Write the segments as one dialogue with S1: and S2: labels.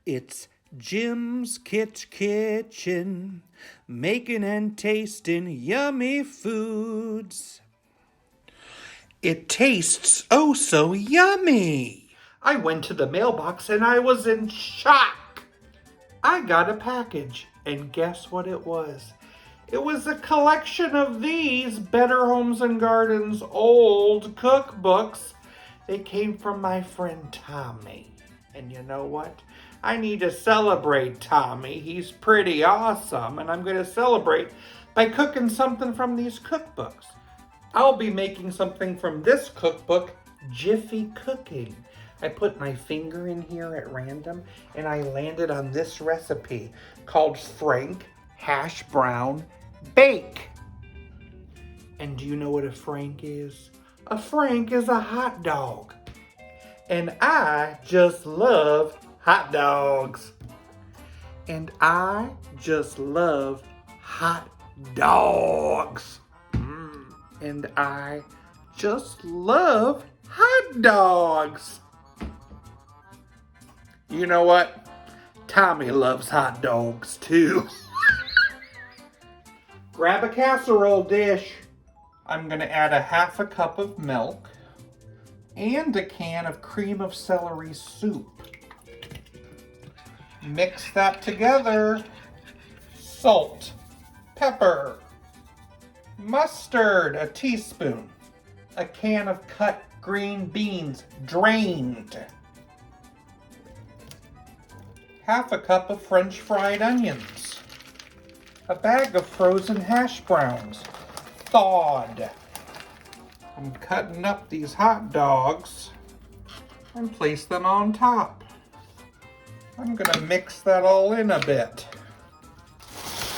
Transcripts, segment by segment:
S1: It's Jim's Kitchen, making and tasting yummy foods. It tastes oh so yummy. I went to the mailbox and I was in shock. I got a package, and guess what it was? It was a collection of these Better Homes and Gardens old cookbooks. They came from my friend Tommy. And you know what? I need to celebrate Tommy. He's pretty awesome, and I'm going to celebrate by cooking something from these cookbooks. I'll be making something from this cookbook, Jiffy Cooking. I put my finger in here at random, and I landed on this recipe called Frank Hash Brown Bake. And do you know what a Frank is? A Frank is a hot dog. And I just love hot dogs. And I just love hot dogs. And I just love hot dogs. You know what? Tommy loves hot dogs too. Grab a casserole dish. I'm going to add a half a cup of milk and a can of cream of celery soup. Mix that together. Salt, pepper, mustard, a teaspoon, a can of cut green beans, drained, half a cup of French fried onions, a bag of frozen hash browns, thawed. I'm cutting up these hot dogs and place them on top. I'm gonna mix that all in a bit.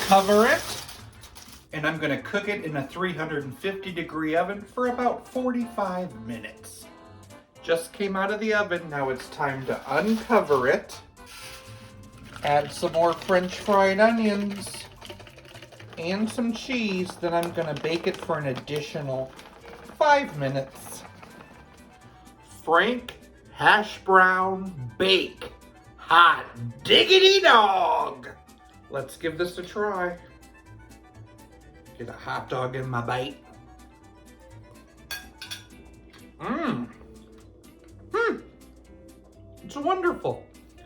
S1: Cover it, and I'm gonna cook it in a 350-degree oven for about 45 minutes. Just came out of the oven, now it's time to uncover it. Add some more French fried onions and some cheese, then I'm gonna bake it for an additional 5 minutes. Frank Hash Brown Bake. Hot diggity dog! Let's give this a try. Get a hot dog in my bite. It's wonderful.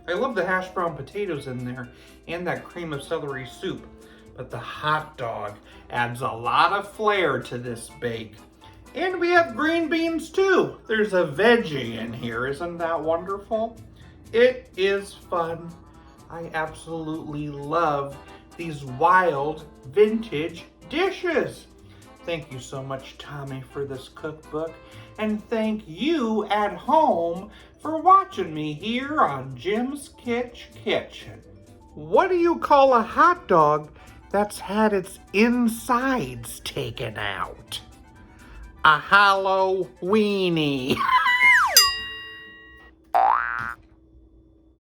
S1: I love the hash brown potatoes in there and that cream of celery soup. But the hot dog adds a lot of flair to this bake. And we have green beans too. There's a veggie in here. Isn't that wonderful? It is fun. I absolutely love these wild vintage dishes. Thank you so much, Tommy, for this cookbook. And thank you at home for watching me here on Jim's Kitchen. What do you call a hot dog that's had its insides taken out? A hollow weenie.